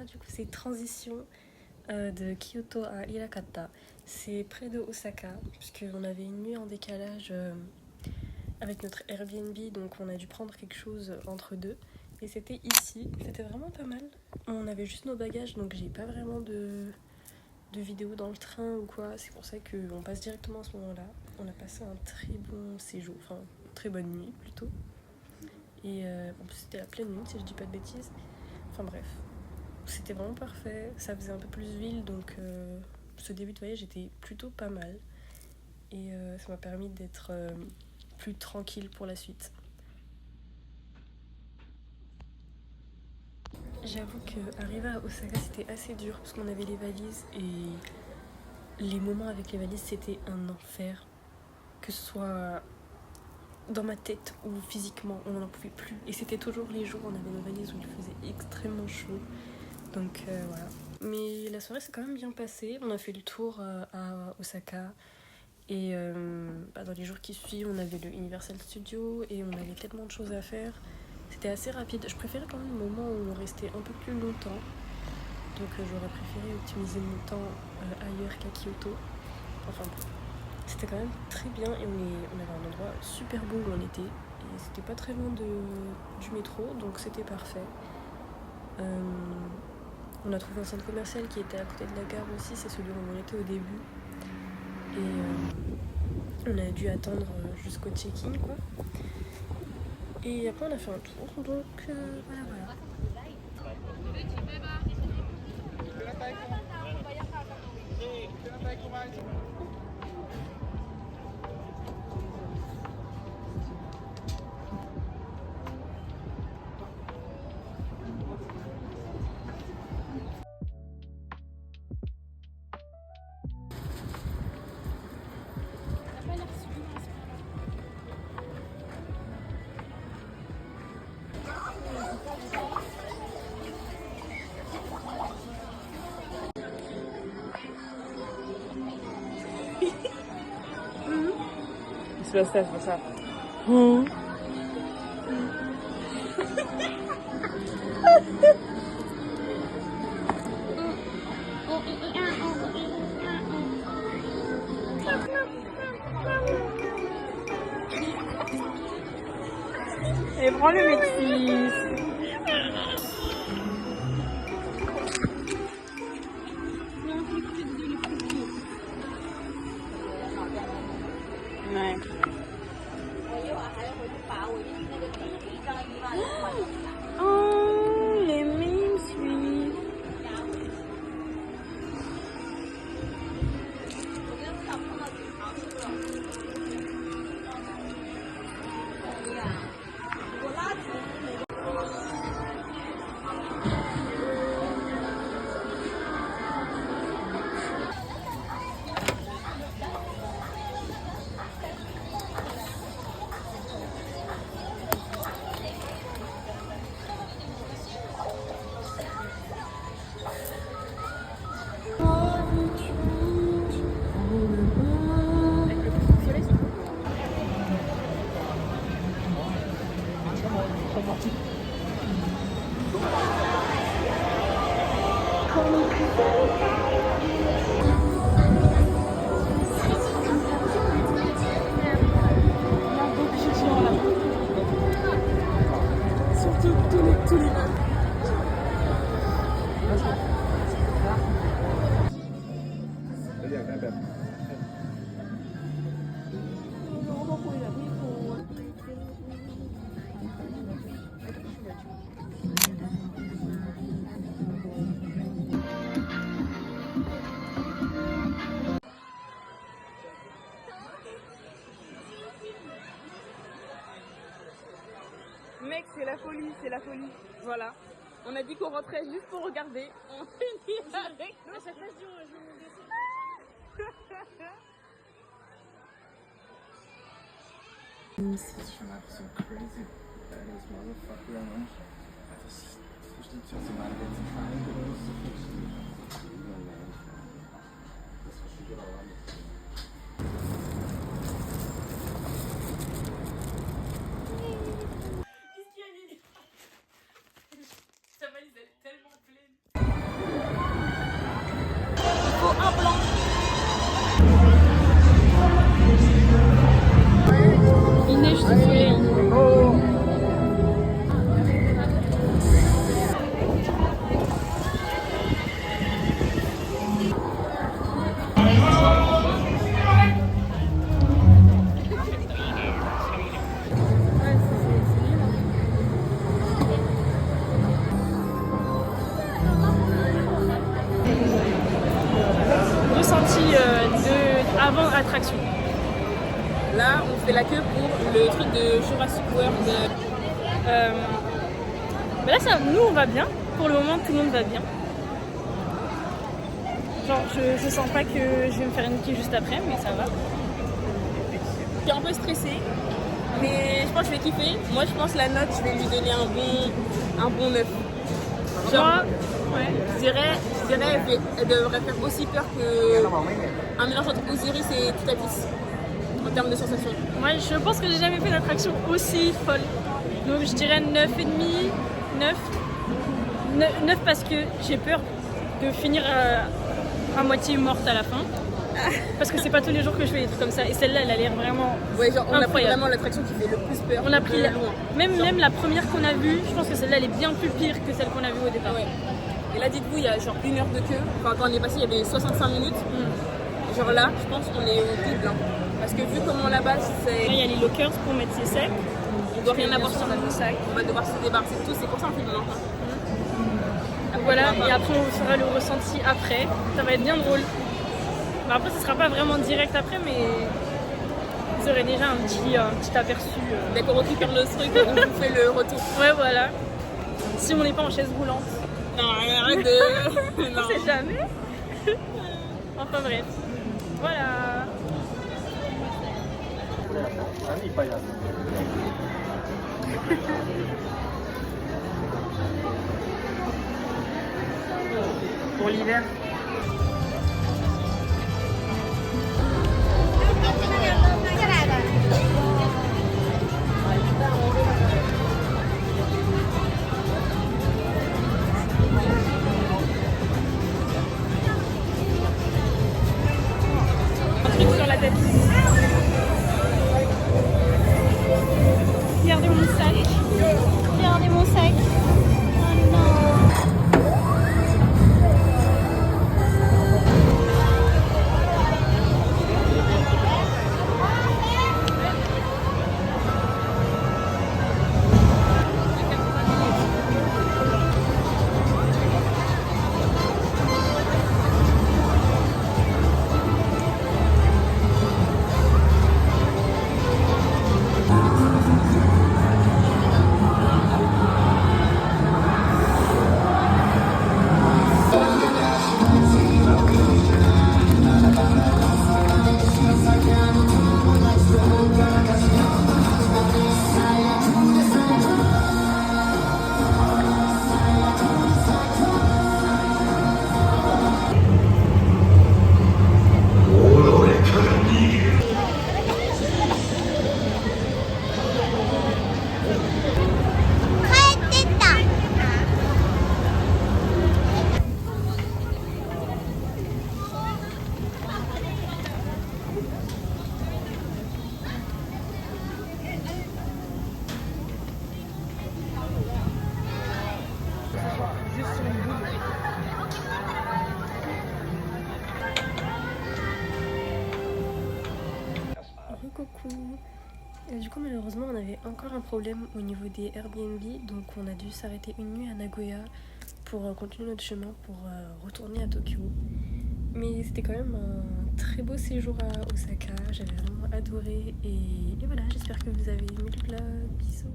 du coup c'est transition de Kyoto à Hirakata. C'est près de Osaka, puisqu'on avait une nuit en décalage avec notre Airbnb, donc on a dû prendre quelque chose entre deux. Et c'était ici, c'était vraiment pas mal. On avait juste nos bagages, donc j'ai pas vraiment de vidéos dans le train ou quoi. C'est pour ça qu'on passe directement à ce moment-là. On a passé un très bon séjour, enfin une très bonne nuit plutôt. Et en plus c'était la pleine nuit si je dis pas de bêtises. Enfin bref, c'était vraiment parfait. Ça faisait un peu plus ville, donc ce début de voyage était plutôt pas mal. Et ça m'a permis d'être plus tranquille pour la suite. J'avoue qu'arriver à Osaka c'était assez dur parce qu'on avait les valises et les moments avec les valises c'était un enfer. Que ce soit dans ma tête ou physiquement, on n'en pouvait plus. Et c'était toujours les jours où on avait nos valises où il faisait extrêmement chaud. Donc voilà. Mais la soirée s'est quand même bien passée. On a fait le tour à Osaka. Et dans les jours qui suivent, on avait le Universal Studio et on avait tellement de choses à faire. C'était assez rapide. Je préférais quand même le moment où on restait un peu plus longtemps. Donc j'aurais préféré optimiser mon temps ailleurs qu'à Kyoto. Enfin bon, c'était quand même très bien et on avait un endroit super beau où on était. Et c'était pas très loin du métro, donc c'était parfait. On a trouvé un centre commercial qui était à côté de la gare aussi, c'est celui où on était au début. Et on a dû attendre jusqu'au check-in quoi. Et après on a fait un tour, donc voilà. C'est pas ça. Et prends le Mexique. Ouais. Oh, les mimes suivent. Mec, c'est la folie. Voilà. On a dit qu'on rentrait juste pour regarder. On finit avec nous. À chaque fois, je vous Sa valise elle est tellement pleine. Il neige sous soleil. Ressenti avant attraction. Là, on fait la queue pour le truc de Jurassic World. Mais là, nous, on va bien. Pour le moment, tout le monde va bien. Genre, je sens pas que je vais me faire niquer juste après, mais ça va. Je suis un peu stressée, mais je pense que je vais kiffer. Moi, je pense la note, je vais lui donner un bon 9. Genre, Moi, ouais. je dirais elle devrait faire aussi peur qu'un mélange entre Osiris et Titatis en termes de sensations. Moi, je pense que j'ai jamais fait d'attraction aussi folle. Donc, je dirais 9,5, 9 parce que j'ai peur de finir à moitié morte à la fin. Parce que c'est pas tous les jours que je fais des trucs comme ça. Et celle-là, elle a l'air vraiment Ouais, genre, on a pris incroyable. vraiment l'attraction qui fait le plus peur. On a pris de la... loin. même la première qu'on a vue, je pense que celle-là, elle est bien plus pire que celle qu'on a vue au départ. Ouais. Et là, dites-vous, il y a genre 1 heure de queue. Enfin, quand on est passé, il y avait 65 minutes. Et genre là, je pense qu'on est au double. Hein. Parce que vu comment là-bas, c'est. Là, il y a les lockers pour mettre ses sacs. On doit rien Bien avoir sûr. sur notre sac. On va devoir se débarrasser de tout. C'est pour ça qu'on fait maintenant. Voilà, et après on fera le ressenti après. Ça va être bien drôle. Bah, après, ce sera pas vraiment direct après, mais vous aurez déjà un petit aperçu. Dès qu'on récupère le truc, on vous fait le retour. Ouais, voilà. Si on n'est pas en chaise roulante. Non, arrête de. On Non. sait jamais. Enfin bref. Voilà. Pour l'hiver. Un truc sur la tête. Regardez mon sac. Regardez mon sac. Oh non. Coucou. Du coup malheureusement on avait encore un problème au niveau des Airbnb, donc on a dû s'arrêter une nuit à Nagoya pour continuer notre chemin pour retourner à Tokyo. Mais c'était quand même un très beau séjour à Osaka, j'avais vraiment adoré et voilà, j'espère que vous avez aimé le vlog, bisous.